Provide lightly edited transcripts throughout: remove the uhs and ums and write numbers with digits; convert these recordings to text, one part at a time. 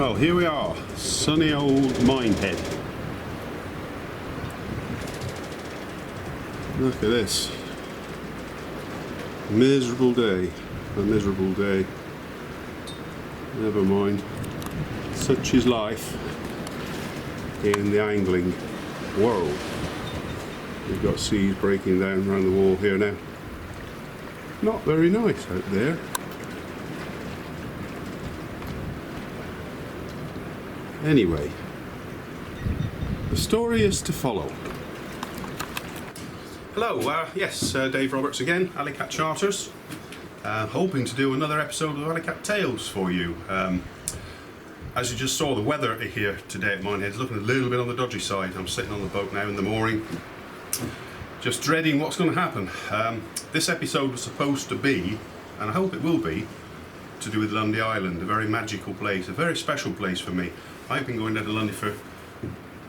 Well, here we are, sunny old Minehead. Look at this. Miserable day. A miserable day. Never mind. Such is life in the angling world. We've got seas breaking down around the wall here now. Not very nice out there. Anyway, the story is to follow. Hello, yes, Dave Roberts again, Alykat Charters. Hoping to do another episode of Alykat Tales for you. As you just saw, the weather here today at Minehead is looking a little bit on the dodgy side. I'm sitting on the boat now in the mooring, just dreading what's going to happen. This episode was supposed to be, and I hope it will be, to do with Lundy Island, a very magical place, a very special place for me. I've been going down to Lundy for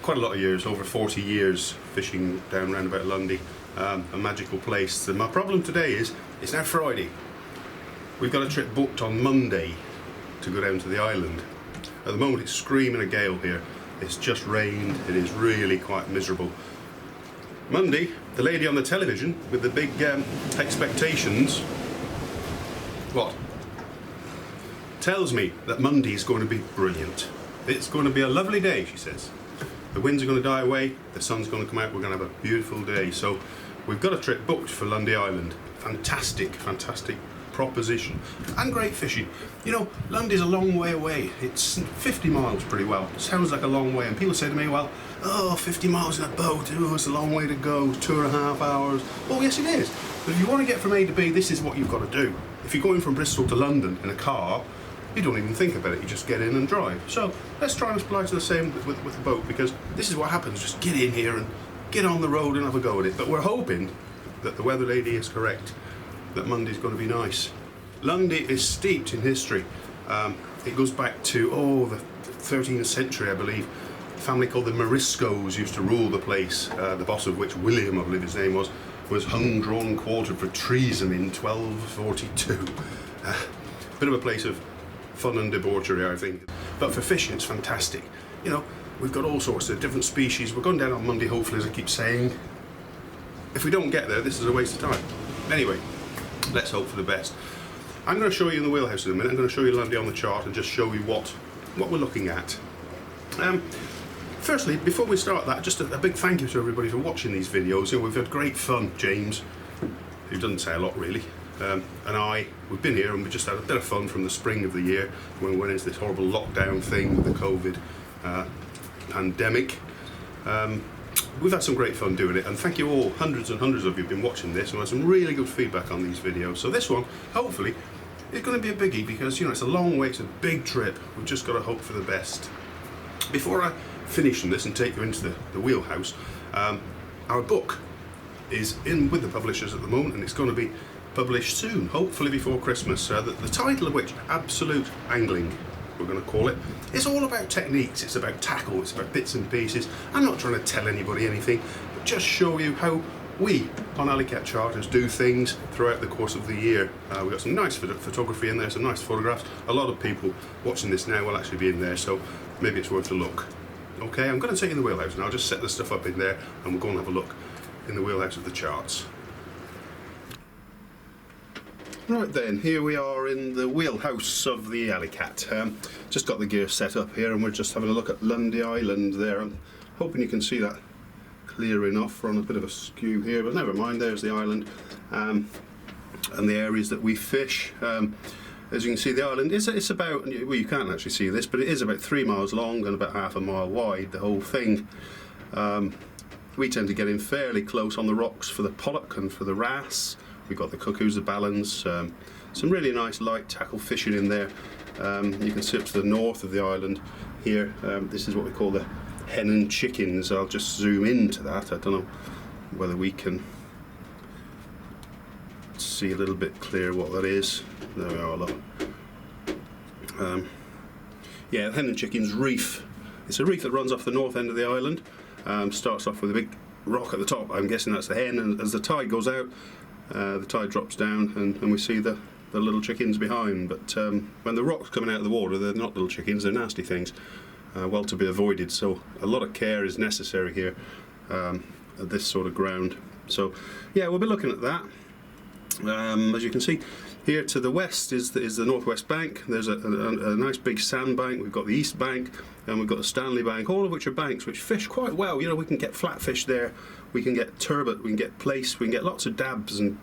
quite a lot of years, over 40 years, fishing down round about Lundy, a magical place. And my problem today is, it's now Friday. We've got a trip booked on Monday to go down to the island. At the moment it's screaming a gale here. It's just rained, it is really quite miserable. Monday, the lady on the television with the big expectations, what? Tells me that Monday is going to be brilliant. It's going to be a lovely day, she says. The winds are going to die away, the sun's going to come out, we're going to have a beautiful day. So we've got a trip booked for Lundy Island. Fantastic, fantastic proposition. And great fishing. You know, Lundy's a long way away. It's 50 miles pretty well. Sounds like a long way. And people say to me, well, oh, 50 miles in a boat, oh, it's a long way to go, 2.5 hours. Well, yes it is. But if you want to get from A to B, this is what you've got to do. If you're going from Bristol to London in a car, you don't even think about it, you just get in and drive. So let's try and apply to the same with the boat, because this is what happens. Just get in here and get on the road and have a go at it. But we're hoping that the weather lady is correct, that Monday's going to be nice. Lundy is steeped in history. It goes back to, the 13th century, I believe. A family called the Moriscos used to rule the place, the boss of which, William, I believe his name was hung, drawn, quartered for treason in 1242. Bit of a place of fun and debauchery, I think. But for fishing, it's fantastic. You know, we've got all sorts of different species. We're going down on Monday, hopefully, as I keep saying. If we don't get there, this is a waste of time. Anyway, let's hope for the best. I'm going to show you in the wheelhouse in a minute. I'm going to show you Lundy on the chart and just show you what we're looking at. Firstly, before we start that, just a big thank you to everybody for watching these videos. You know, we've had great fun. James, who doesn't say a lot really, and we've been here and we just had a bit of fun from the spring of the year when we went into this horrible lockdown thing with the COVID pandemic. We've had some great fun doing it, and thank you all. Hundreds and hundreds of you have been watching this and had some really good feedback on these videos. So this one, hopefully, is going to be a biggie, because, you know, it's a long way, it's a big trip. We've just got to hope for the best. Before I finish on this and take you into the wheelhouse, our book is in with the publishers at the moment, and it's going to be published soon, hopefully before Christmas. The title of which, Absolute Angling, we're going to call it. It's all about techniques, it's about tackle, it's about bits and pieces. I'm not trying to tell anybody anything, but just show you how we on Alykat Charters do things throughout the course of the year. We've got some nice photography in there, some nice photographs. A lot of people watching this now will actually be in there, so maybe it's worth a look. Okay, I'm going to take you in the wheelhouse and I'll just set the stuff up in there and we'll go and have a look in the wheelhouse of the charts. Right then, here we are in the wheelhouse of the Alykat. Just got the gear set up here and we're just having a look at Lundy Island there. I'm hoping you can see that clear enough. We're on a bit of a skew here, but never mind, there's the island and the areas that we fish. As you can see, the island it's about, well, you can't actually see this, but it is about 3 miles long and about half a mile wide, the whole thing. We tend to get in fairly close on the rocks for the pollock and for the wrasse. We've got the cuckoos, the ballans, some really nice light tackle fishing in there. You can see up to the north of the island here. This is what we call the hen and chickens. I'll just zoom into that. I don't know whether we can see a little bit clear what that is. There we are, look. Yeah, the hen and chickens reef. It's a reef that runs off the north end of the island. Starts off with a big rock at the top. I'm guessing that's the hen, and as the tide goes out, the tide drops down and we see the the little chickens behind, but when the rock's coming out of the water, they're not little chickens, they're nasty things, well to be avoided. So a lot of care is necessary here at this sort of ground. So yeah, we'll be looking at that. As you can see, here to the west is the northwest bank. There's a nice big sand bank. We've got the east bank, and we've got the Stanley bank, all of which are banks which fish quite well. You know, we can get flatfish there, we can get turbot, we can get plaice, we can get lots of dabs and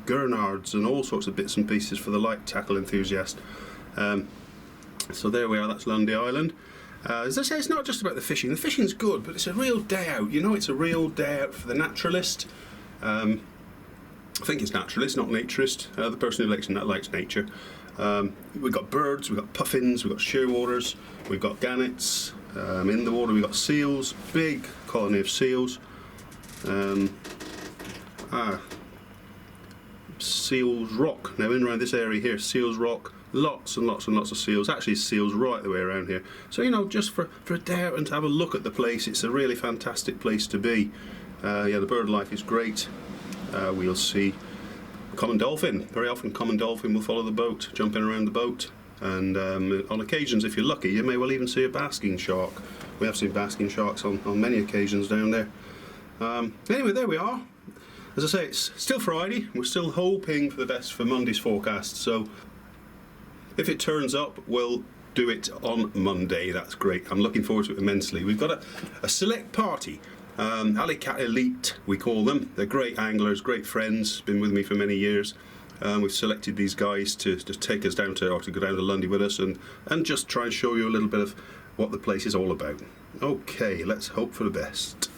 gurnards and all sorts of bits and pieces for the light tackle enthusiast. So there we are, that's Lundy Island. As I say, it's not just about the fishing. The fishing's good, but it's a real day out. You know, it's a real day out for the naturalist. I think it's naturalist, not naturist. The person who likes nature. We've got birds, we've got puffins, we've got shearwaters, we've got gannets. In the water we've got seals, big colony of seals. Seals Rock. Now in around this area here, Seals Rock, lots and lots and lots of seals. Actually seals right the way around here. So you know, just for a day out and to have a look at the place, it's a really fantastic place to be. Yeah, the bird life is great. We'll see common dolphin. Very often common dolphin will follow the boat, jumping around the boat, and on occasions, if you're lucky, you may well even see a basking shark. We have seen basking sharks on many occasions down there. Anyway, there we are. As I say, it's still Friday. We're still hoping for the best for Monday's forecast, so if it turns up, we'll do it on Monday. That's great. I'm looking forward to it immensely. We've got a select party. Alykat Elite, we call them. They're great anglers, great friends, been with me for many years. We've selected these guys to take us down to, or to go down to Lundy with us and just try and show you a little bit of what the place is all about. Okay, let's hope for the best.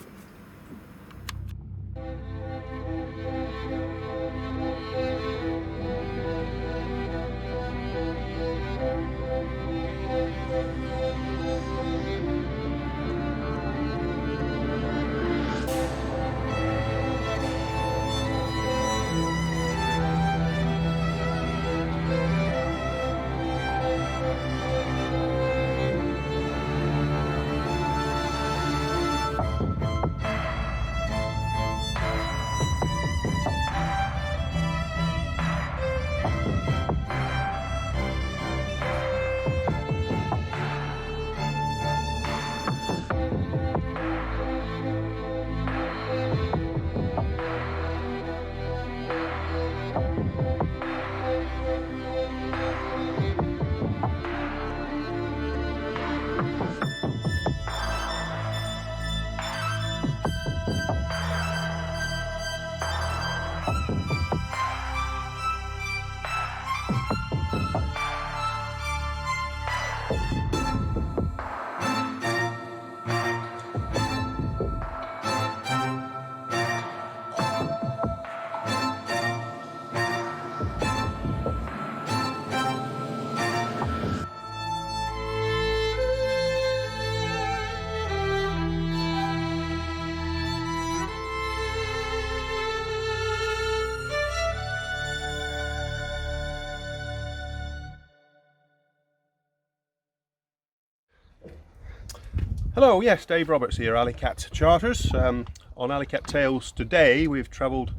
Hello, yes, Dave Roberts here, Alykat Charters. On Alykat Tales today we've travelled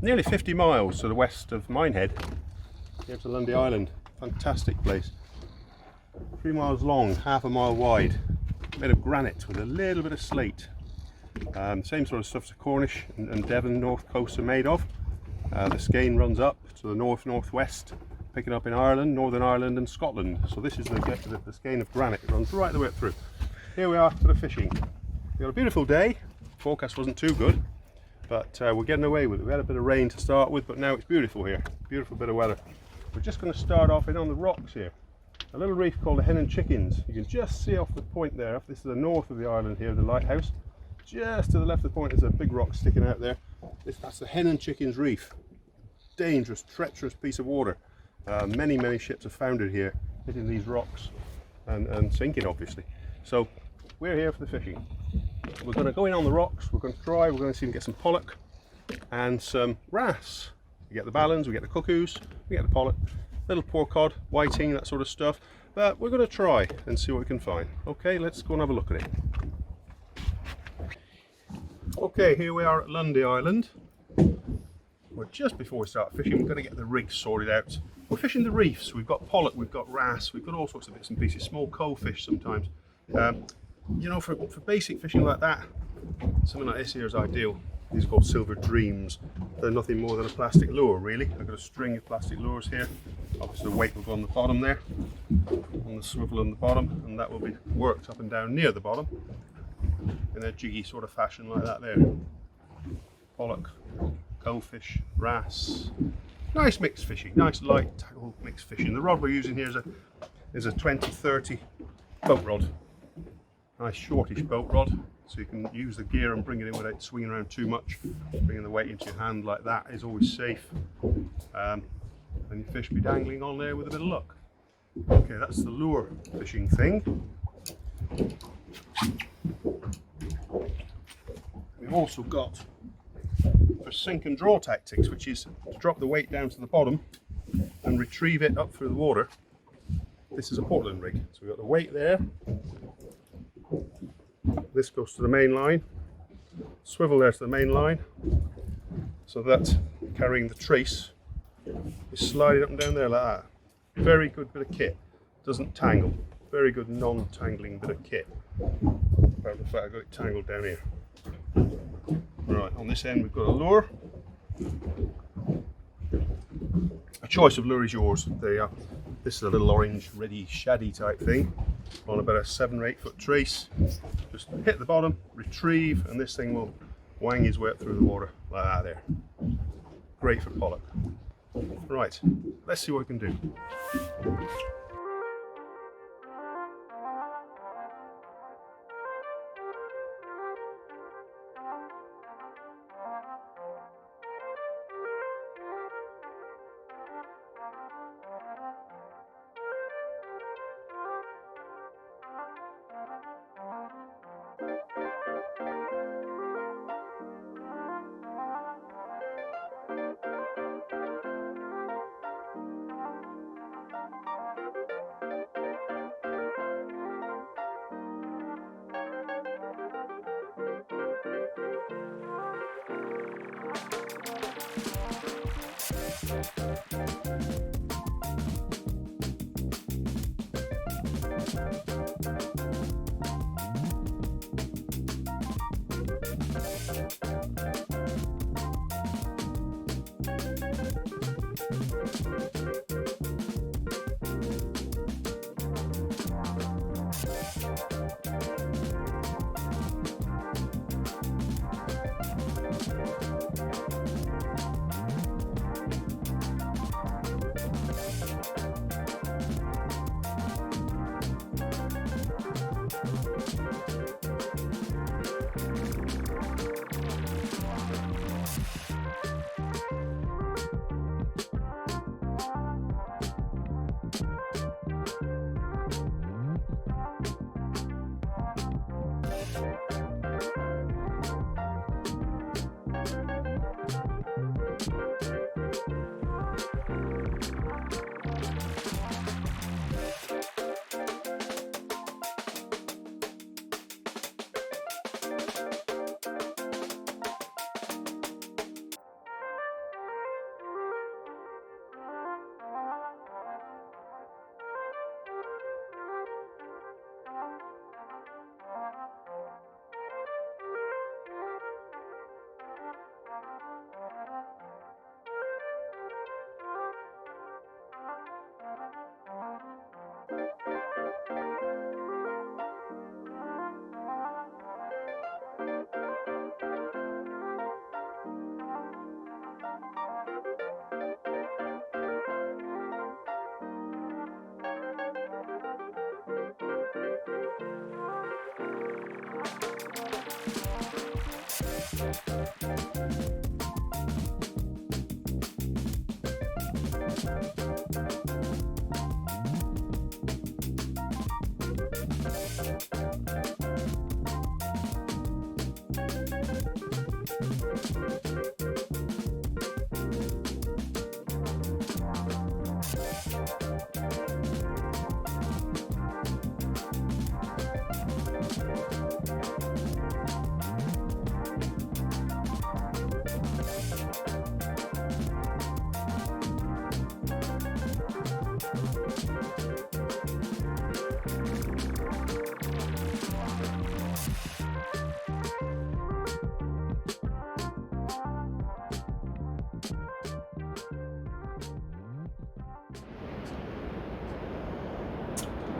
nearly 50 miles to the west of Minehead, here to Lundy Island. Fantastic place. 3 miles long, half a mile wide, made of granite with a little bit of slate. Same sort of stuff the Cornish and Devon north coasts are made of. The skein runs up to the north-northwest, picking up in Ireland, Northern Ireland and Scotland. So this is the skein of granite. It runs right the way up through. Here we are for the fishing. We had a beautiful day. Forecast wasn't too good, but we're getting away with it. We had a bit of rain to start with, but now it's beautiful here. Beautiful bit of weather. We're just going to start off in on the rocks here. A little reef called the Hen and Chickens. You can just see off the point there. This is the north of the island here, the lighthouse. Just to the left of the point is a big rock sticking out there. That's the Hen and Chickens reef. Dangerous, treacherous piece of water. Many ships have foundered here, hitting these rocks and sinking, obviously. So we're here for the fishing. We're going to go in on the rocks. We're going to try. We're going to see if we can get some pollock and some wrasse. We get the ballans, we get the cuckoos, we get the pollock, little poor cod, whiting, that sort of stuff. But we're going to try and see what we can find. Okay, let's go and have a look at it. Okay, here we are at Lundy Island. But just before we start fishing, we've got to get the rig sorted out. We're fishing the reefs. We've got pollock, we've got wrasse, we've got all sorts of bits and pieces, small coal fish sometimes. You know, for basic fishing like that, something like this here is ideal. These are called silver dreams. They're nothing more than a plastic lure, really. I've got a string of plastic lures here. Obviously the weight will go on the bottom there, on the swivel on the bottom, and that will be worked up and down near the bottom in a jiggy sort of fashion like that there. Pollock, coalfish, wrasse. Nice mixed fishing, nice light tackle mixed fishing. The rod we're using here is a 20-30 boat rod. Nice shortish boat rod, so you can use the gear and bring it in without swinging around too much. Bringing the weight into your hand like that is always safe. And your fish be dangling on there with a bit of luck. Okay, that's the lure fishing thing. We've also got for sink and draw tactics, which is to drop the weight down to the bottom and retrieve it up through the water. This is a Portland rig, so we've got the weight there. This goes to the main line, swivel there to the main line, so that carrying the trace is sliding up and down there like that. Very good bit of kit, doesn't tangle. Very good non-tangling bit of kit. Apart from the fact I've got it tangled down here. Right, on this end we've got a lure. A choice of lure is yours. There you are. This is a little orange, reddy, shaddy type thing on about a 7 or 8 foot trace. Just hit the bottom, retrieve, and this thing will wang his way up through the water like that there. Great for pollock. Right, let's see what we can do.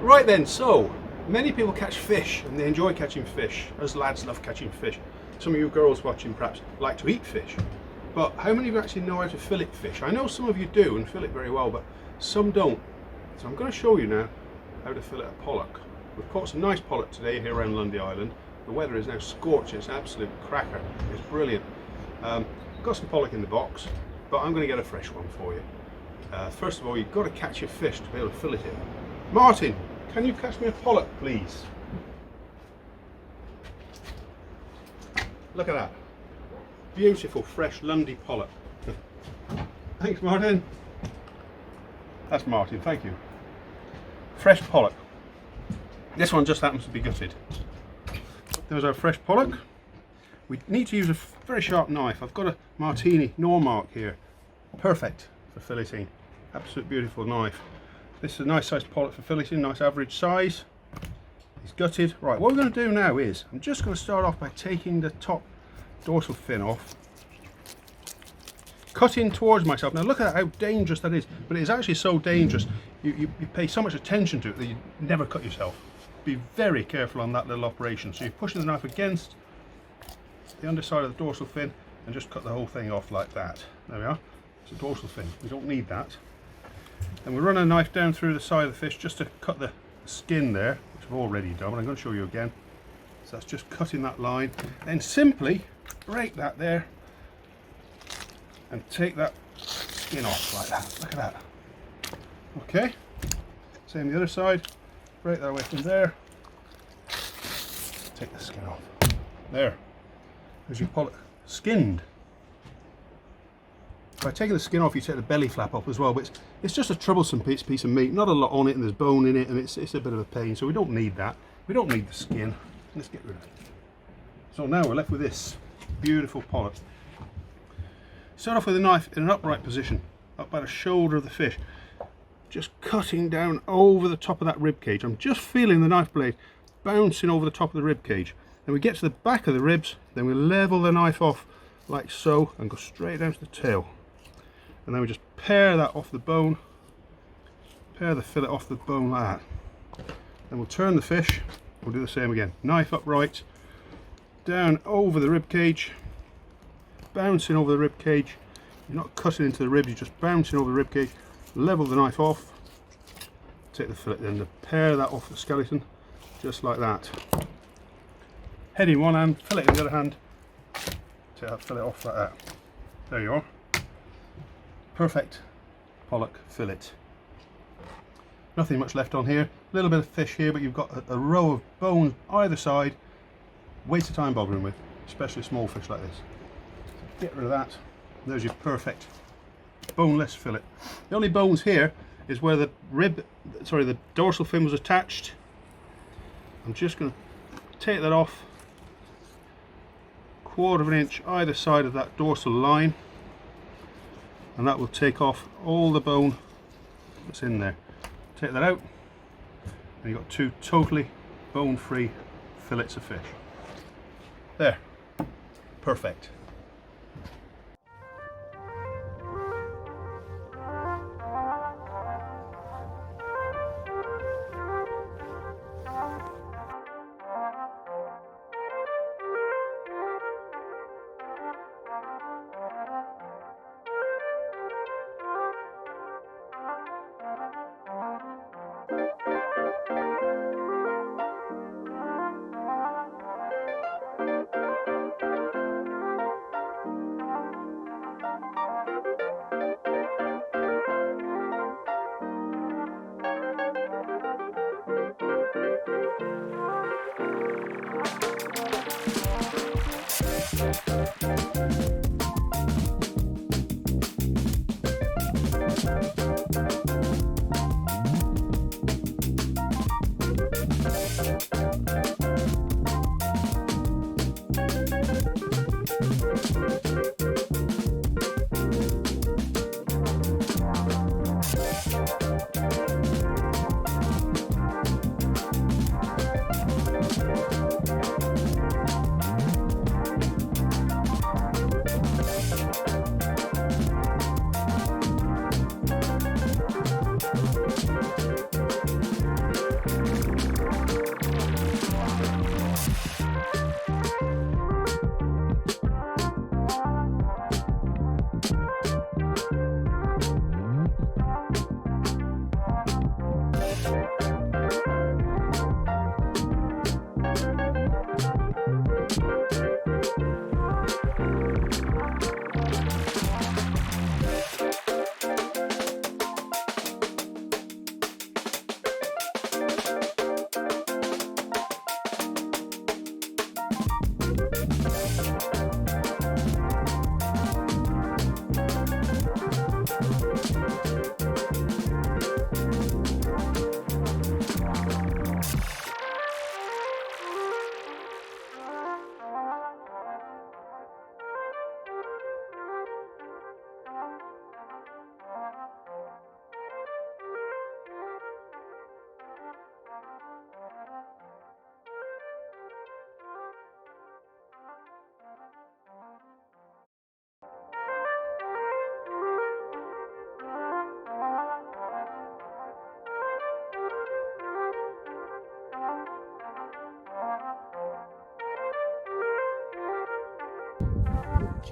Right then, so many people catch fish and they enjoy catching fish. Us lads love catching fish. Some of you girls watching perhaps like to eat fish. But how many of you actually know how to fillet fish? I know some of you do and fillet very well, but some don't. So I'm going to show you now how to fillet a pollock. We've caught some nice pollock today here around Lundy Island. The weather is now scorching, it's an absolute cracker. It's brilliant. Got some pollock in the box, but I'm going to get a fresh one for you. First of all, you've got to catch your fish to be able to fillet it. Martin, can you catch me a pollock, please? Look at that. Beautiful, fresh Lundy pollock. Thanks, Martin. That's Martin, thank you. Fresh pollock. This one just happens to be gutted. There's our fresh pollock. We need to use a very sharp knife. I've got a Martini Normark here. Perfect for filleting. Absolute beautiful knife. This is a nice sized pollock for filleting, nice average size. He's gutted. Right, what we're going to do now is, I'm just going to start off by taking the top dorsal fin off. Cutting towards myself. Now look at how dangerous that is, but it is actually so dangerous. You pay so much attention to it that you never cut yourself. Be very careful on that little operation. So you're pushing the knife against the underside of the dorsal fin and just cut the whole thing off like that. There we are. It's a dorsal fin. We don't need that. And we run a knife down through the side of the fish just to cut the skin there, which I've already done, but I'm going to show you again. So that's just cutting that line. And simply break that there and take that skin off like that. Look at that. Okay. Same the other side. Break that away from there. Take the skin off. There. There's your pollock skinned. By taking the skin off, you take the belly flap off as well, but it's just a troublesome piece of meat. Not a lot on it, and there's bone in it, and it's a bit of a pain, so we don't need that. We don't need the skin. Let's get rid of it. So now we're left with this beautiful pollock. Start off with the knife in an upright position, up by the shoulder of the fish. Just cutting down over the top of that rib cage. I'm just feeling the knife blade bouncing over the top of the rib cage. Then we get to the back of the ribs, then we level the knife off like so and go straight down to the tail. And then we just pare that off the bone, pare the fillet off the bone like that. Then we'll turn the fish, we'll do the same again. Knife upright, down over the rib cage, bouncing over the rib cage. You're not cutting into the ribs, you're just bouncing over the rib cage. Level the knife off, take the fillet then, pare that off the skeleton, just like that. Head in one hand, fillet in the other hand, take that fillet off like that. There you are. Perfect pollock fillet. Nothing much left on here, a little bit of fish here, but you've got a row of bones either side. Waste of time bothering with, especially small fish like this. Get rid of that. There's your perfect boneless fillet. The only bones here is where the the dorsal fin was attached. I'm just going to take that off, 1/4 of an inch either side of that dorsal line, and that will take off all the bone that's in there. Take that out and you've got 2 totally bone-free fillets of fish. There, perfect.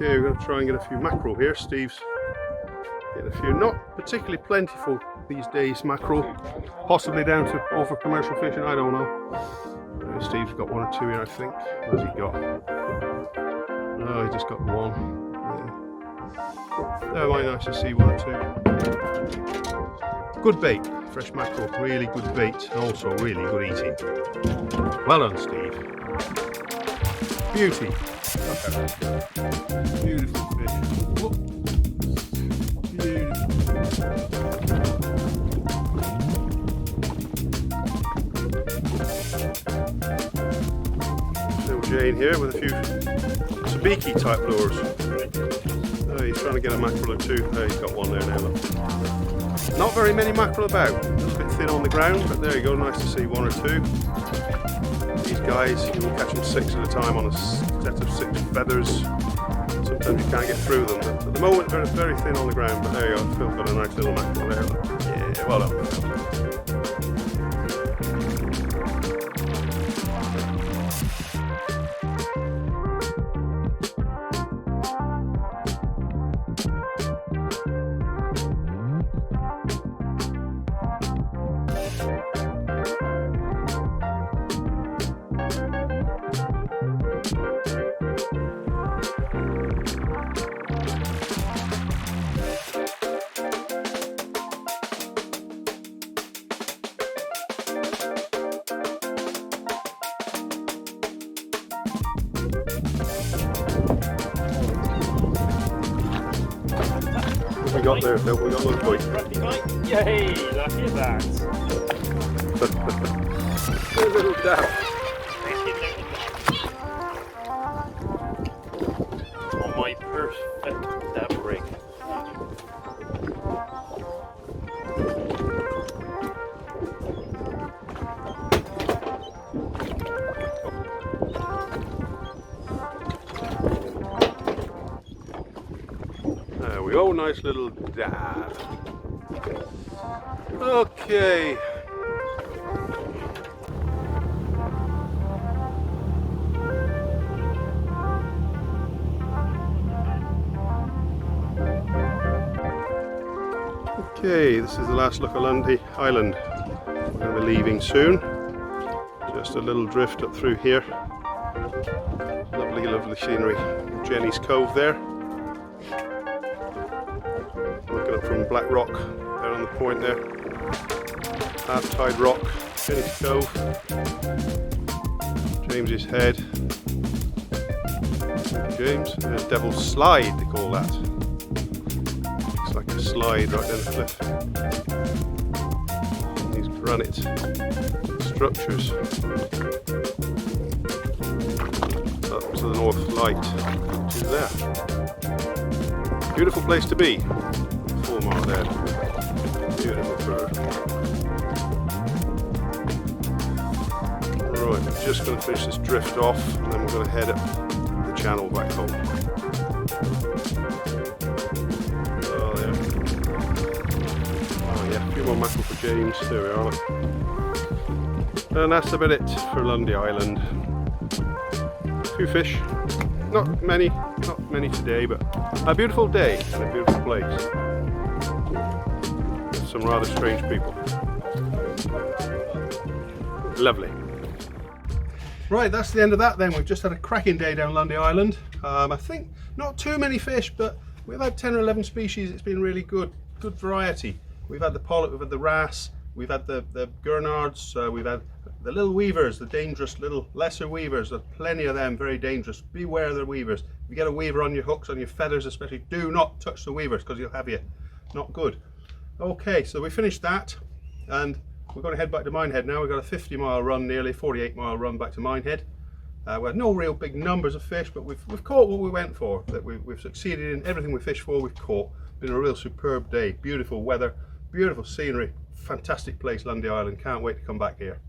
Okay, we're going to try and get a few mackerel here. Steve's getting a few, not particularly plentiful these days, mackerel. Possibly down to over commercial fishing, I don't know. Steve's got one or two here, I think. What has he got? Oh, he just got one. Yeah. Oh, might nice to see one or two. Good bait, fresh mackerel, really good bait, and also really good eating. Well done, Steve. Beauty. Beautiful fish. Whoop. Beautiful. Little Jane here with a few sabiki type lures. Oh, he's trying to get a mackerel or two. Oh, he's got one there now. Look. Not very many mackerel about. A little bit thin on the ground, but there you go. Nice to see one or two. These guys, you will catch them 6 at a time on a set of 6 feathers. Sometimes you can't get through them. But at the moment, they're very thin on the ground. But there you go. Phil's got a nice little mackerel there. Look. Yeah, well done. We got there, Phil. We got one point. Yay! Look at that. A little dab. On my perfect dab rig. There we go, nice little dab. Okay. Okay, this is the last look at Lundy Island. We're going to be leaving soon. Just a little drift up through here. Lovely, lovely scenery. Jenny's Cove there. Looking up from Black Rock, there on the point there. Half Tide Rock, Jenny's Cove. James's Head. James, there's Devil's Slide, they call that. Looks like a slide right down the cliff. And these granite structures. Up to the North Light, which is there. Beautiful place to be. Full mile there. Beautiful bird. Right, I'm just going to finish this drift off and then we're going to head up the channel back home. Oh, there. Oh yeah, a few more mackerel for James. There we are. And that's about it for Lundy Island. A few fish. Not many today, but a beautiful day and a beautiful place. Some rather strange people. Lovely. Right, that's the end of that then. We've just had a cracking day down Lundy Island. I think not too many fish, but we've had 10 or 11 species. It's been really good variety. We've had the pollock, we've had the wrasse, we've had the gurnards, we've had the little weavers, the dangerous little lesser weavers. There's plenty of them, very dangerous. Beware of the weavers. If you get a weaver on your hooks, on your feathers especially, do not touch the weavers because you'll have you. Not good. Okay, so we finished that and we're going to head back to Minehead now. We've got a 50-mile run, nearly 48-mile run back to Minehead. We had no real big numbers of fish, but we've caught what we went for. That we've succeeded in everything we fished for. We've caught. Been a real superb day. Beautiful weather, beautiful scenery, fantastic place, Lundy Island. Can't wait to come back here.